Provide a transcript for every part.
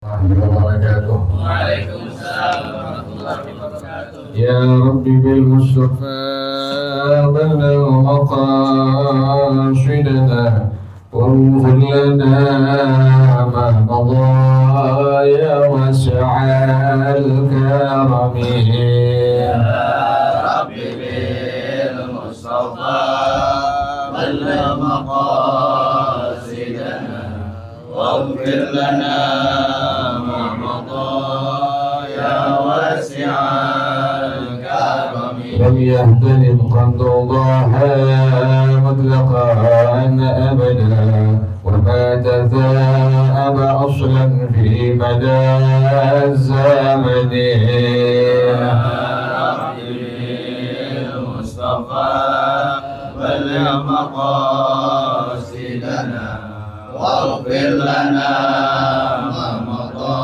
وبركاته. وعليكم السلام ورحمة الله وبركاته. يا رب بالمصطفى بلغ مقاصدنا واغفر لنا ما مضى يا واسع الكرم. يا رب بالمصطفى بلغ مقاصدنا واغفر لنا ما مضى يا واسع الكرم. لم يهتدم قد ضاحى مطلقا أبدا وما تثاءب أصلا في مدى الزمن. يا رب بالمصطفى بلغ مقاصدنا واغفر لنا ما مضى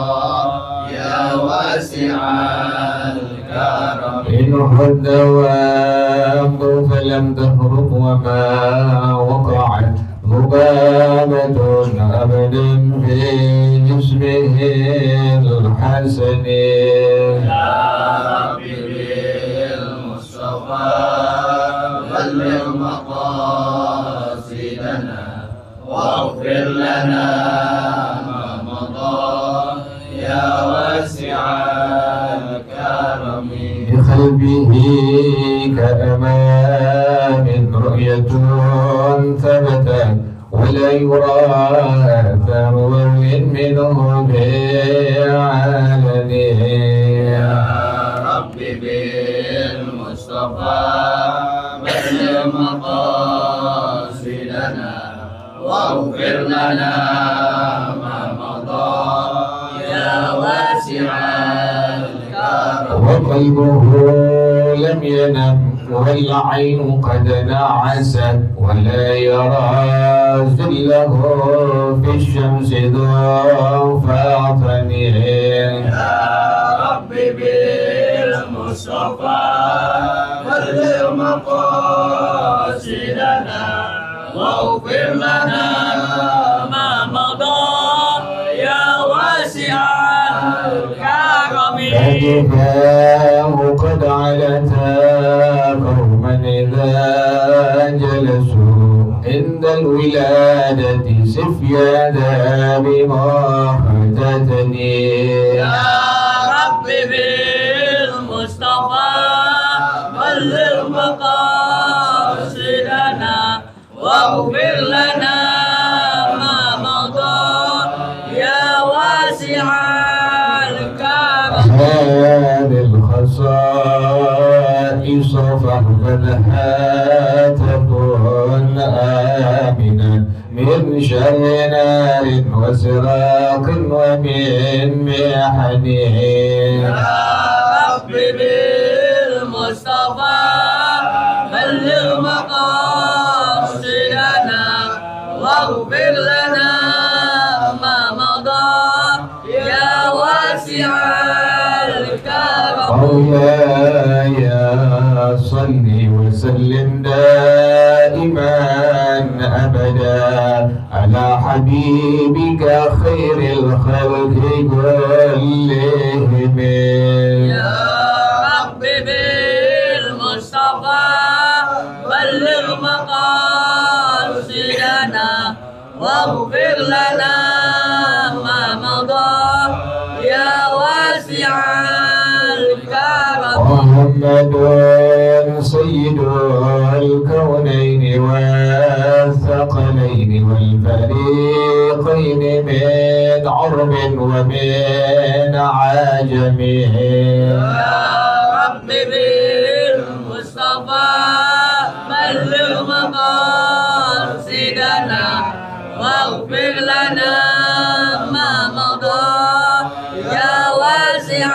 يا واسع الكرم. إن الدوام فلم تخرق وما وقعت ذبابة أبدا في جسمه الحسن. يا رب بالمصطفى بلغ مقاصدنا واغفر لنا ما مضى يا واسع الكرم. بقلبه كأمام رؤية ثبتت ولا يرى أثر منه بعلن. يا رب بالمصطفى بلغ مقاصدنا واغفر لنا ما مضى يا واسع الكرم. وقلبه لم ينم والعين قد نعست ولا يرى ذله في الشمس ذو فاطن. يا رب بالمصطفى بلغ مقاصدنا واغفر لنا ما مضى يا واسع الكرم. فجفاه قد علتا قوما إذا جلسوا عند الولادة سفيادا بما ختتني. يا رب بالمصطفى بلغ مقاصدنا واغفر لنا ما مضى يا واسع الكرم. هذه الخصائص فاحفظها تكن آمنا من شر نار وسراق ومن محن. يا رب بالمصطفى بلغ مقاصدنا واغفر لنا ما مضى يا واسع الكرم. مولاي صل وسلم دائما أبدا على حبيبك خير الخلق كلهم. يا رب بالمصطفى بلغ مقاصدنا واغفر لنا ما مضى يا واسع الكرم. محمد سيد الكونين والثقلين والفريقين من عرب ومن عجم. يا رب بالمصطفى بلغ مقاصدنا واغفر لنا ما مضى يا واسع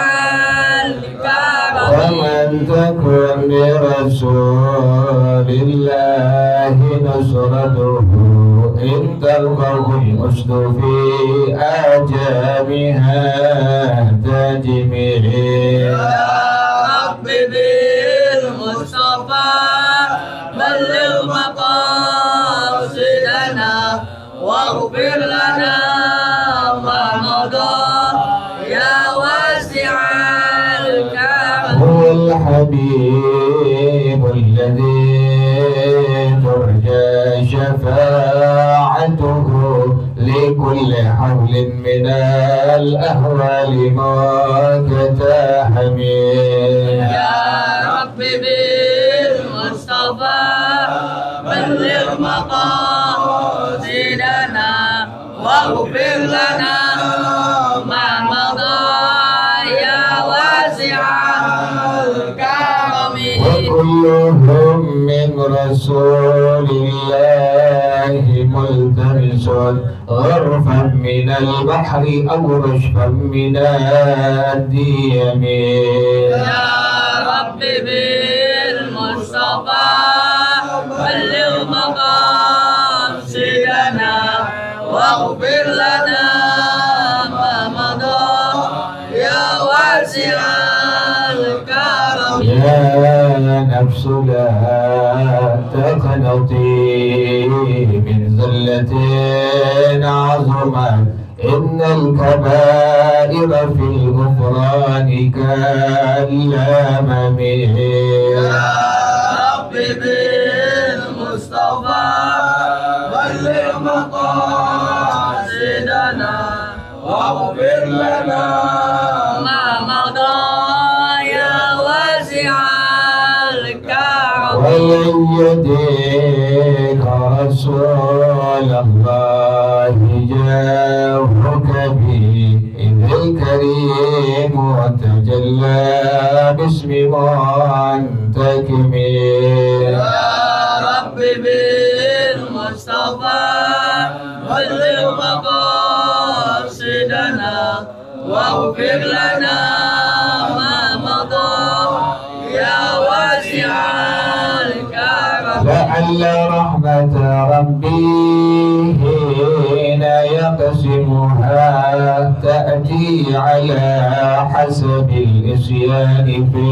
الكرم. ومن تكن برسول الله نصرته إن تلقه الأسد في أعجابها تجميع. يا رب بالمصطفى بلغ مقاصدنا واغفر لنا ما مضى يا واسع الكرم هو الحبيب الذي ترجى شفاعته لكل حول من الأهوال مكتحمي يا رب بالمصطفى بلغ مقاصدنا واغفر لنا ما مضى يا واسع الكرم وكلهم من رسول الله ملتمس غرفا من البحر أو رشفا من الديم يا رب بالمصطفى بلغ مقاصدنا واغفر لنا ما مضى يا واسع الكرم يا نفس لا تقنطي من زلة عظمت إن الكبائر في الغفران كالأمم يا رب بالمصطفى بلغ مقاصدنا واغفر لنا ما مضى يا واسع الكرم ولن يديك رسول الله جاهك به إذ الكريم وتجلى باسم منتكم يا رب بالمصطفى بلغ مقاصدنا واغفر لنا ما مضى يا واسع الكرم لعل رحمة ربي حين يقسمها تأتي على حسب الإسيان في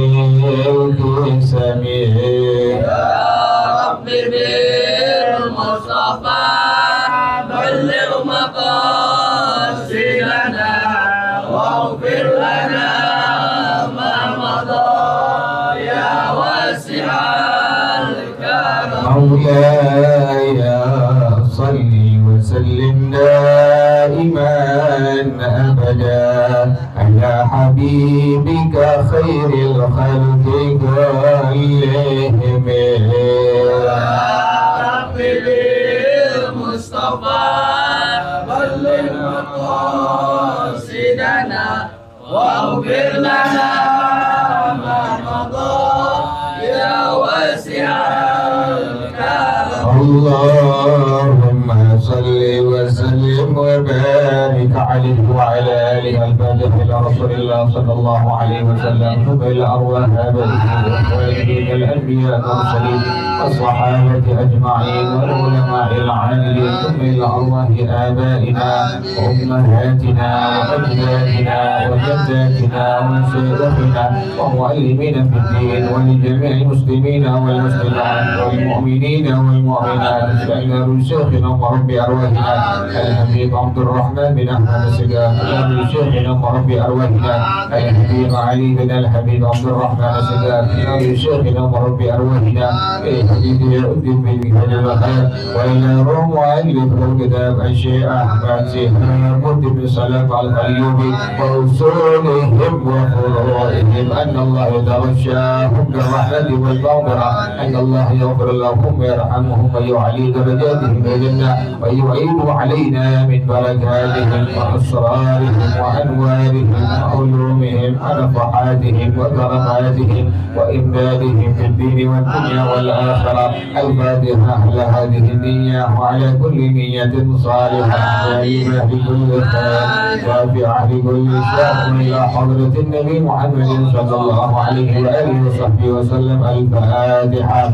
القسم يا رب بالمصطفى بلغ مقاصدنا واغفر لنا ما مضى يا واسع الكرم مولاي صل وسلم دائما أبدا على حبيبك خير الخلق كلهم يا رب بالمصطفى بلغ مقاصدنا واغفر لنا ما مضى يا واسع الكرم اللهم صل وسلم وبارك عليه وعلى آله الفاتح إلى رسول الله صلى الله عليه وسلم ثم إلى أرواح آبائه وإخوانه من الأنبياء والمرسلين والصحابة أجمعين والعلماء العاملين ثم إلى أرواح آبائنا وأمهاتنا وأجدادنا وجداتنا ومشايخنا ومعلمين في الدين ولجميع المسلمين والمسلمات والمؤمنين والمؤمنات سألنا شيخنا وربي أرواحنا الحبيب عبد الرحمن بن أحمد السجاد سألنا شيخنا وربي أرواحنا الحبيب علي بن الحبيب عبد الرحمن السجاد سألنا شيخنا وربي أرواحنا الحبيب يؤدب بالمثل الخير وإلى روم وألف الكتاب الشيخ أحمد سيحنا مد بن سلام على الأيوبي وأصولهم وفروعهم أن الله يتغشاهم بالرحمة والمغفرة أن الله يغفر لهم ويرحمهم ويعلي درجاتهم في الجنة ويعيد علينا من بركاتهم وأسرارهم وأنوارهم وعلومهم ونفحاتهم وكراماتهم وإمدادهم في الدين والدنيا والآخرة. الفاتحة على هذه النية وعلى كل نية صالحة دائمة لكل خير وافعة لكل شر إلى حضرة النبي محمد صلى الله عليه وآله وصحبه وسلم. الفاتحة.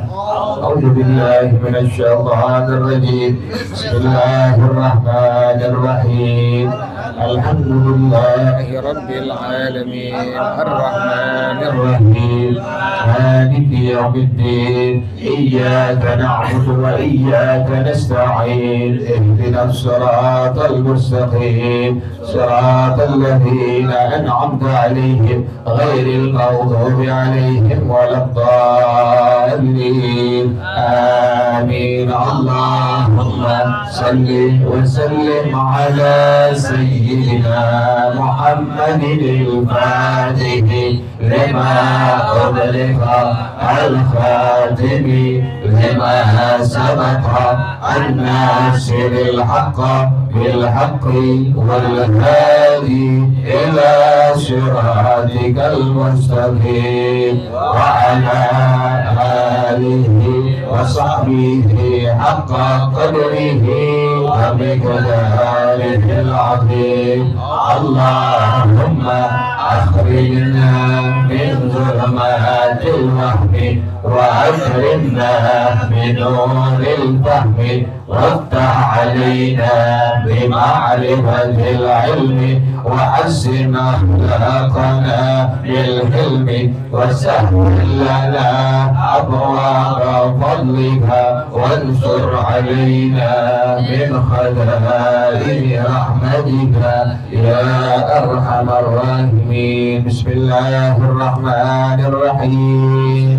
أعوذ بالله من الشيطان الرجيم. بسم الله الرحمن الرحيم. Alhamdulillahi Rabbil Alamin Ar-Rahmanir Rahim Maliki Yawmiddin Iyyaka na'budu wa iyyaka nasta'in Ihdinas siratal mustaqim Siratal ladzina an'amta 'alaihim ghairil maghdubi 'alaihim waladdallin Amin Allahumma salli wa sallim ala sayyidina Muhammadin al-Fatih lima ughliqa al-khatimi lima sabaqa an-nasiril haqqa bil haqqi wal hadi ila siratikal mustaqim wa ala alihi wa sahbihi haqqa qadrihi wa miqdarihi al-azim Allahumma akhrijna min zulmatil wahmi wa akrimna min nuril fahmi وافتح علينا بمعرفة العلم وحسن أخلاقنا بالحلم وسهل لنا أبواب فضلك وانصر علينا من خزائن رحمتك يا أرحم الراحمين بسم الله الرحمن الرحيم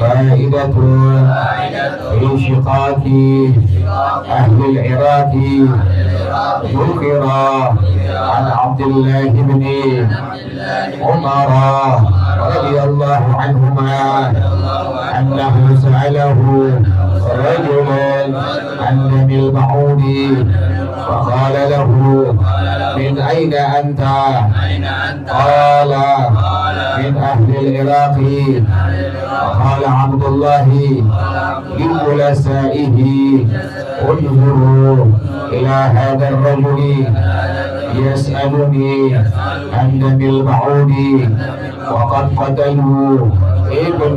فائدة في شقاق أهل العراق ذكر عن عبد الله بن عمر رضي الله عنهما أنه سأله رجل عن دم البعوض فقال له من أين أنت؟ قال من أهل العراق. فقال عبد الله لجلسائه انظروا إلى هذا الرجل يسألني عن دم البعوض وقد قتلوا ابن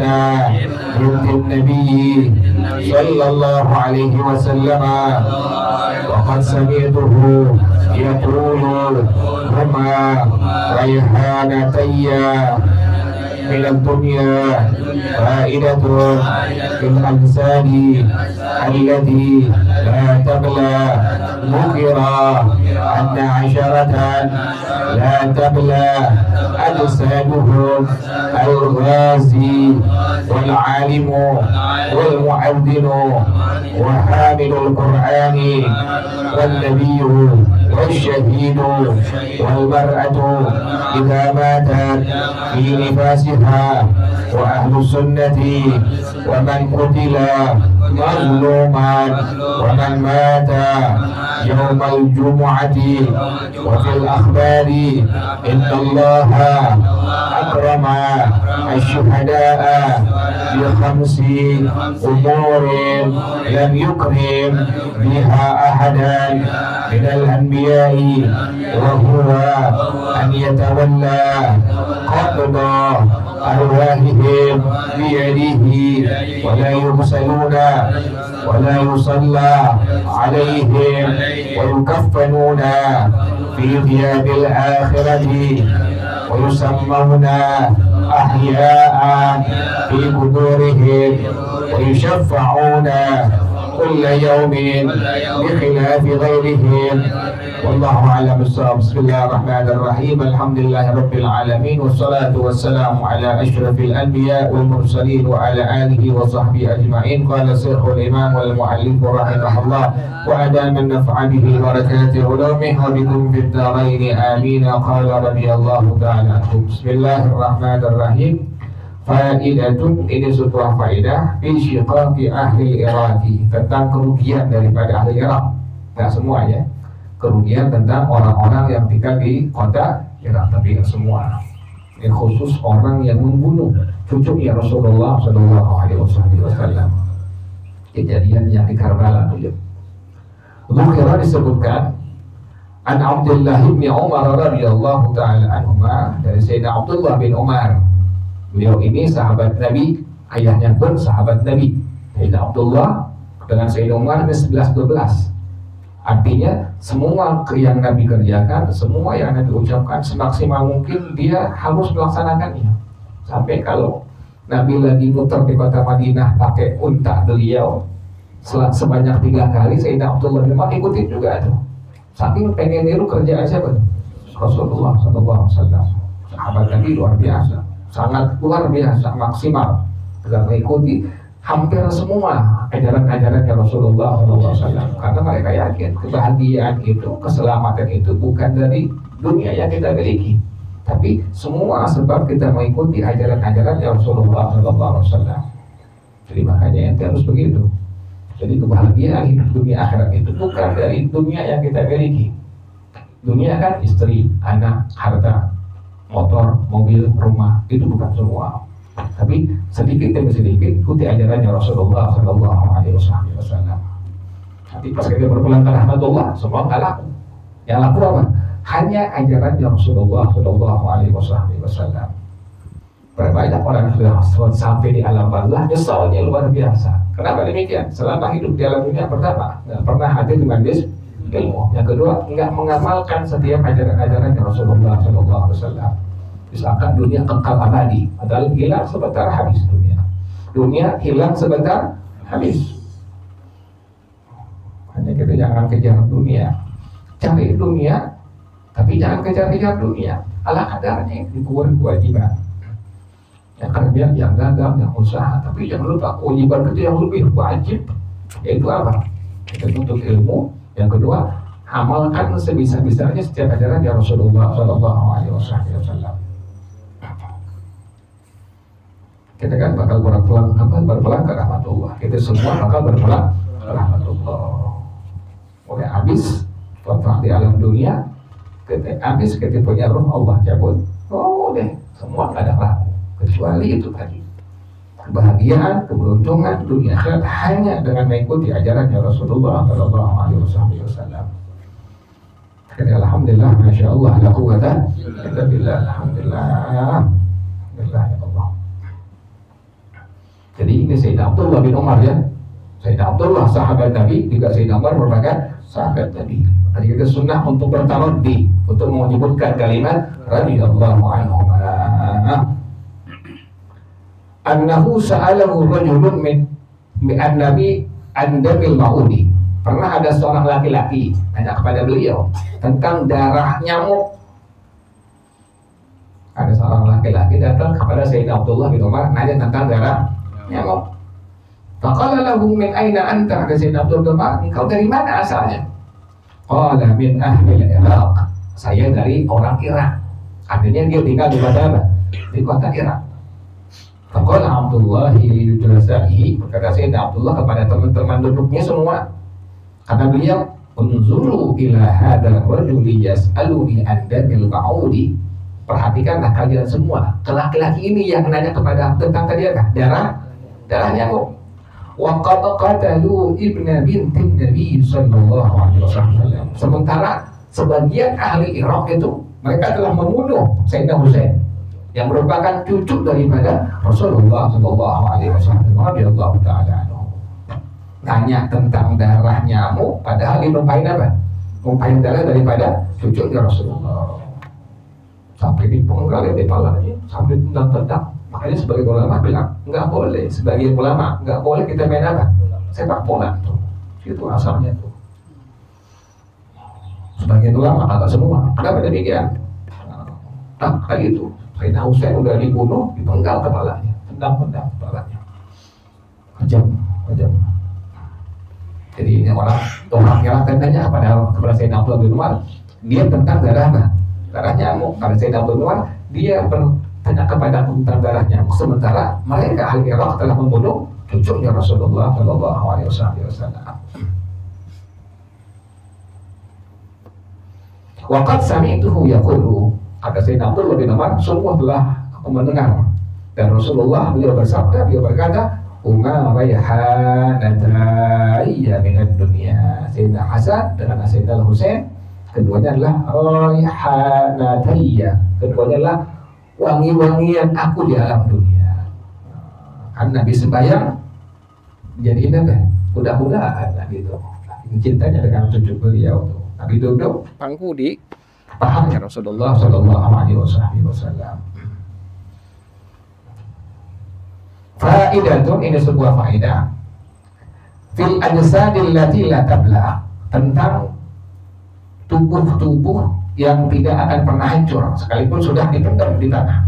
بنت النبي صلى الله عليه وسلم وقد سمعته يقول هما ريحانتي من الدنيا فائدة في الأجساد التي لا تبلى ذكر أن عشرة لا تبلى أجسادهم الغازي والعالم والمؤذن وحامل القرآن والنبي والشهيد والمرأة إذا ماتت في نفاسها وأهل السنة ومن قتل مظلوما ومن مات يوم الجمعة. وفي الأخبار إن الله أكرم الشهداء بخمس أمور لم يكرم بها أحدا من الأنبياء وهو أن يتولى قبض أرواحهم بيده ولا يغسلون ولا يصلى عليهم ويكفنون في ثياب الآخرة ويسمون أحياء في قبورهم ويشفعون كل يوم بخلاف غيرهم. والله أعلم بالصواب. بسم الله الرحمن الرحيم. الحمد لله رب العالمين والصلاة والسلام على أشرف الأنبياء والمرسلين وعلى آله وصحبه أجمعين. قال الشيخ الإمام والمؤلف رحمه الله وأدام النفع به بركات علومه وبكم في الدارين آمين. قال رضي الله تعالى عنه. بسم الله الرحمن الرحيم. Faidatun, ini sebuah faidah fi syiqaqi ahli Iraqi, tentang kerugian daripada ahli Irak. Tidak semua ya, kerugian tentang orang-orang yang tinggal di kota Irak, tapi semua. Ini khusus orang yang membunuh cucunya Rasulullah Shallallahu Alaihi Wasallam. Kejadian yang di Karbala dulu. Dzukira disebutkan an Abdullah bin Umar radhiyallahu taala anhuma, dari Sayyidina Abdullah bin Umar. Beliau ini sahabat Nabi, ayahnya pun sahabat Nabi. Sayyidina Abdullah dengan Sayyidina Umar ini 11-12. Artinya semua yang Nabi kerjakan, semua yang Nabi ucapkan semaksimal mungkin dia harus melaksanakannya. Sampai kalau Nabi lagi muter di kota Madinah pakai unta beliau sebanyak 3 kali, Sayyidina Abdullah bin Umar ikutin juga tuh. Saking pengen niru kerjaan siapa? Rasulullah SAW. Sahabat Nabi luar biasa, sangat luar biasa, maksimal dalam mengikuti hampir semua ajaran-ajaran Rasulullah SAW, karena mereka yakin kebahagiaan itu, keselamatan itu bukan dari dunia yang kita miliki, tapi semua sebab kita mengikuti ajaran-ajaran Rasulullah SAW. Jadi makanya ente harus begitu. Jadi kebahagiaan hidup dunia akhirat itu bukan dari dunia yang kita miliki. Dunia kan istri, anak, harta, motor, mobil, rumah, itu bukan semua. Tapi sedikit demi sedikit ikuti ajarannya Rasulullah SAW. Nanti pas kita berpulang ke rahmatullah, semua nggak laku. Yang laku apa? Hanya ajarannya Rasulullah SAW. Banyak orang yang sudah sampai di alam barzah, nyesalnya luar biasa. Kenapa demikian? Selama hidup di alam dunia, pertama nggak pernah hadir di majlis ilmu. Yang kedua, nggak mengamalkan setiap ajaran-ajarannya Rasulullah SAW. Misalkan dunia kekal abadi, padahal hilang sebentar habis dunia. Dunia hilang sebentar habis. Hanya kita jangan kejar dunia, cari dunia, tapi jangan kejar-kejar dunia. Ala kadarnya dikurangi kewajiban. Yang kerja, yang dagang, yang usaha, tapi jangan lupa kewajiban itu yang lebih wajib, yaitu apa? Kita tuntut ilmu. Yang kedua, amalkan sebisa-bisanya setiap ajaran ya Rasulullah SAW. Kita kan bakal berpulang ke rahmatullah. Kita semua bakal berpulang ke rahmatullah. Udah habis kontrak di alam dunia, habis kita punya roh Allah cabut. Oh deh, semua nggak ada laku kecuali itu tadi. Kebahagiaan, keberuntungan dunia akhirat hanya dengan mengikuti ajarannya Rasulullah SAW. Alhamdulillah, masya Allah, la quwwata illa billah. Alhamdulillah, alhamdulillah ya Allah. Jadi ini Sayyidina Abdullah bin Umar ya. Sayyidina Abdullah sahabat Nabi, juga Sayyidina Umar merupakan sahabat Nabi. Tadi kita sunnah untuk bertaraddi, untuk menyebutkan kalimat radhiyallahu anhu. Annahu sa'alahu rajulun min an-nabi an-dabil ma'udi. Pernah ada seorang laki-laki tanya kepada beliau tentang darah nyamuk. Ada seorang laki-laki datang kepada Sayyidina Abdullah bin Umar nanya tentang darah nyamuk. Faqala lahu min aina anta? Kata Sayyidina Abdullah bin Umar, engkau dari mana asalnya? Qala min ahli Iraq. Saya dari orang Irak. Artinya dia tinggal di kota apa? Di kota Irak. Faqala Abdullah li julasaihi, berkata Sayyidina Abdullah kepada teman-teman duduknya semua. Kata beliau, unzuru ila hadzal rajuli yas'aluni an damil ma'udi. Perhatikanlah kalian semua, laki-laki ini yang nanya kepada tentang tadi apa? Darah nyamuk. Wa qad qatalu ibna binti Nabi sallallahu alaihi wasallam. Sementara sebagian ahli Irak itu mereka telah membunuh Sayyidina Husain yang merupakan cucu daripada Rasulullah sallallahu alaihi wasallam radhiyallahu taala anhu. Nanya tentang darah nyamuk padahal dia numpahin apa? Numpahin darah daripada cucunya Rasulullah. Sampai dipenggal di kepalanya, sampai tendang-tendang. Makanya sebagai ulama bilang nggak boleh, sebagai ulama nggak boleh kita main apa? Sepak bola tuh, itu asalnya tuh. Sebagian ulama agak semua. Kenapa demikian? Tak kayak itu. Sayyidina Husain udah dibunuh, dipenggal kepalanya, tendang-tendang kepalanya. Kejam. Jadi ini orang yang tanya kepada Sayyidina Abdullah bin Umar, dia tentang darah apa? Darah nyamuk. Karena Sayyidina Abdullah bin Umar, dia bertanya kepada tentang darah nyamuk. Sementara mereka ahli Irak telah membunuh cucunya Rasulullah sallallahu alaihi wasallam. Waqad sami'tuhu yaqulu, kata Sayyidina Abdullah bin Umar, sungguh telah aku mendengar dan Rasulullah beliau bersabda, beliau berkata, Umar rayhanatayya minad dunya. Sayyidina Hasan dengan Sayyidina Husain, keduanya adalah rayhanatayya, keduanya adalah wangi-wangian aku di alam dunia. Kan Nabi sembahyang jadi apa? Mudah-mudahan gitu. cintanya dengan cucu beliau tuh. Nabi duduk pangku di pahanya Rasulullah Sallallahu Alaihi Wasallam. Faidatun, ini sebuah faedah fil ajsadil lati la tabla, tentang tubuh-tubuh yang tidak akan pernah hancur sekalipun sudah dipendam di tanah.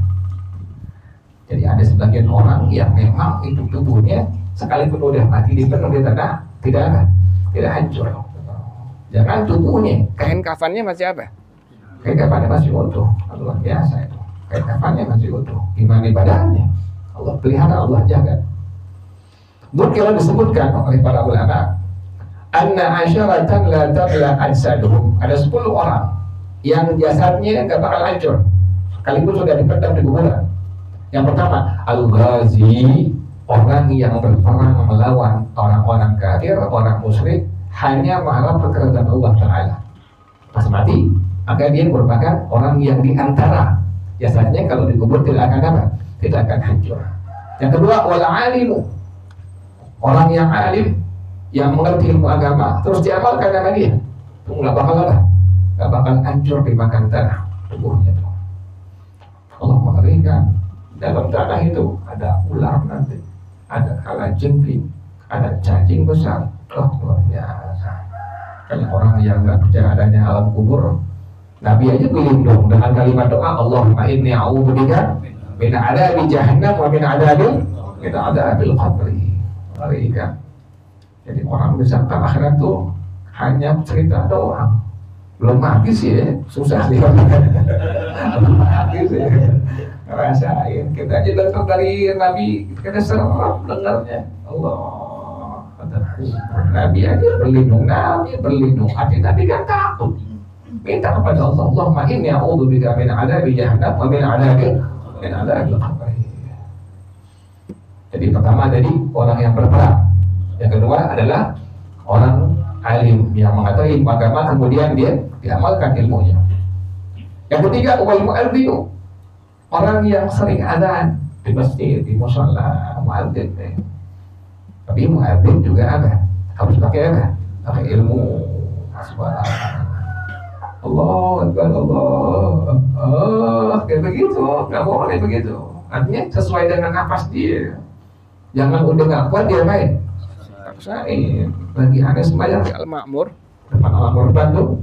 Jadi ada sebagian orang yang memang itu tubuhnya sekalipun udah mati dipendam di tanah tidak hancur. Jangan tubuhnya, kain kafannya masih apa? kain kafannya masih utuh. Luar biasa itu. Kain kafannya masih utuh. Gimana ibadahnya? Allah pelihara, Allah jaga. Mungkin disebutkan oleh para ulama, anna asyaratan la tabla ajsaduhum. Ada 10 orang yang jasadnya nggak bakal hancur sekalipun sudah dipendam di kuburan. Yang pertama, al-ghazi, orang yang berperang melawan orang-orang kafir, orang musyrik, hanya mengharap keridhaan Allah Ta'ala. Pas mati, maka dia merupakan orang yang diantara jasadnya kalau dikubur tidak akan apa? Tidak akan hancur. Yang kedua, wal alimu, orang yang alim, yang mengerti ilmu agama, terus diamalkan sama dia, itu nggak bakal hancur dimakan tanah tubuhnya. Allah mengerikan. Dalam tanah itu ada ular nanti, ada kalajengking, ada cacing besar. Luar biasa. Kayak orang yang nggak percaya adanya alam kubur, Nabi aja berlindung dengan kalimat doa, Allahumma inni a'udzubika min adzabi jahannam wa min adzabil qabri. Mengerikan. Jadi orang disangka akhirat tuh hanya cerita doang. Belum mati sih ya, susah sih. Belum mati sih. Ngerasain. Kita aja dengar dari Nabi, kita serap dengarnya. Allah. Nabi aja berlindung, hati Nabi kan takut. Minta kepada Allah, Allahumma inni a'udzubika min adzabi jahannam wa min adzabil qabr. Jadi pertama tadi orang yang berperang. Yang kedua adalah orang alim yang mengetahui ilmu agama, kemudian dia diamalkan ilmunya. Yang ketiga, wal mu'adzinu, orang yang sering adzan di masjid, di mushola, muadzin. Tapi muadzin juga ada, harus pakai apa? Pakai ilmu. Allah Akbar, Allah, kayak begitu, nggak boleh begitu. Artinya sesuai dengan nafas dia. Jangan udah nggak kuat dia main. Paksain. Lagi ada sembahyang di Al-Ma'mur, depan Al-Ma'mur Bandung,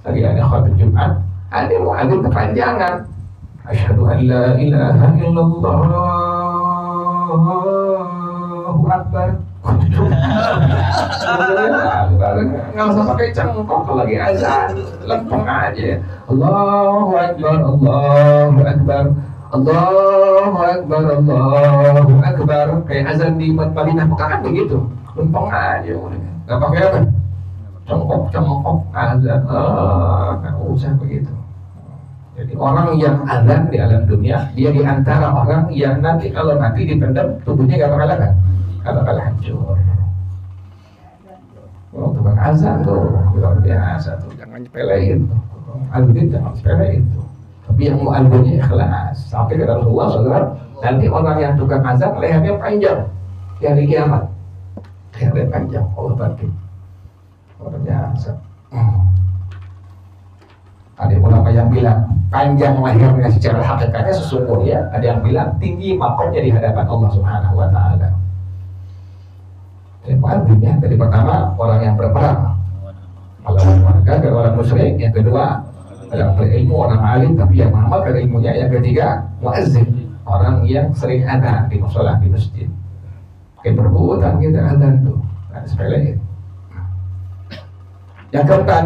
lagi ada khutbah Jumat, ada muadzin kepanjangan. Asyhadu an la ilaha illallah, Allahu Akbar. Nggak usah pakai cengkok lagi azan, lempeng aja. Allahu Akbar, Allahu Akbar, Allahu Akbar, Allahu Akbar. Kayak azan di Madinah Mekah kan begitu, lempeng aja. Nggak pakai apa? Cengkok azan. Nggak usah begitu. Jadi orang yang azan di alam dunia, dia di antara orang yang nanti kalau mati dipendam tubuhnya nggak bakal hancur. Kalau tukang azan tuh luar biasa tuh, jangan sepelein. Azan jangan sepelein tuh. Tapi yang mau azannya ikhlas. Sampai kata Rasulullah SAW, nanti orang yang tukang azan lehernya panjang di hari kiamat. Lehernya panjang, Allah bantu. Luar biasa. Ada ulama yang bilang panjang lehernya secara hakikatnya sesungguhnya, ada yang bilang tinggi makomnya di hadapan Allah Subhanahu wa Ta'ala. Artinya dari pertama orang yang berperang melawan warga dan orang musyrik, yang kedua yang berilmu, orang alim tapi yang mengamalkan ilmunya, yang ketiga muazzin, orang yang sering adzan di mushola, di masjid. Kayak perbuatan kita adzan tuh, nggak sepelein. Yang keempat,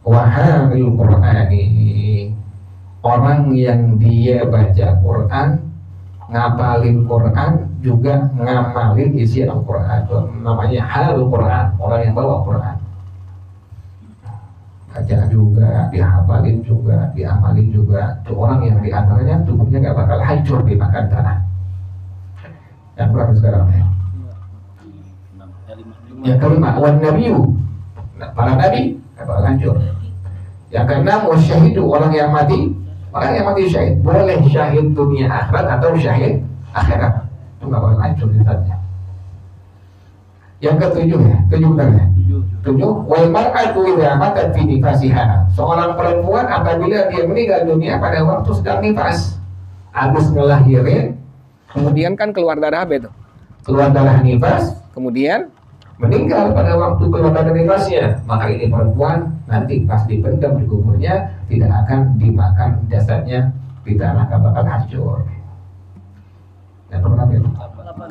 wahamil Qur'ani, orang yang dia baca Quran, ngapalin Quran, juga ngamalin isi Al-Quran. Namanya halul Quran, orang yang bawa Quran. Baca juga, dihafalin juga, diamalin juga. Itu orang yang diantaranya tubuhnya gak bakal hancur dimakan tanah. Yang berapa sekarang ya? Yang kelima, wan nabiyu, para nabi gak bakal hancur. Yang keenam, wasyahidu, orang yang mati syahid. Boleh syahid dunia akhirat atau syahid akhirat, itu nggak bakal hancur zatnya. Yang ketujuh ya, tujuh benar ya. 7. Wal mar'atu idza matat fi nifasiha. Seorang perempuan apabila dia meninggal dunia pada waktu sedang nifas, habis ngelahirin, Kemudian kan keluar darah apa itu? keluar darah nifas, Kemudian meninggal pada waktu keluar darah nifasnya, maka ini perempuan nanti pas dipendam di kuburnya tidak akan dimakan jasadnya di tanah, bakal hancur. Yang keberapa itu?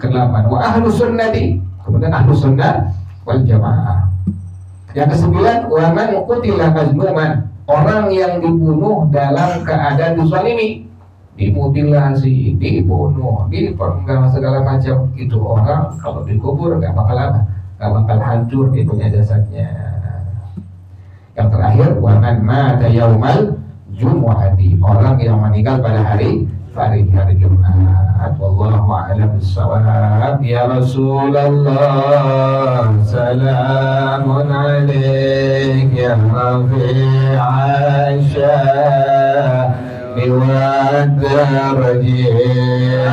Ke-8. Wa ahlus sunnati. Kemudian ahlus sunnah wal jamaah. Yang ke-9, wa man qutila mazluman. Orang yang dibunuh dalam keadaan dizalimi, dimutilasi, dibunuh, dipenggal segala macam, itu orang kalau dikubur nggak bakal apa? Nggak bakal hancur punya jasadnya. Yang terakhir, wa man mata yaumal jumu'ati. Orang yang meninggal pada hari Jumat. Wallahu a'lam bissawab. Ya Rasulullah, salamun alaik ya rafi'a sya'ni wa darajat.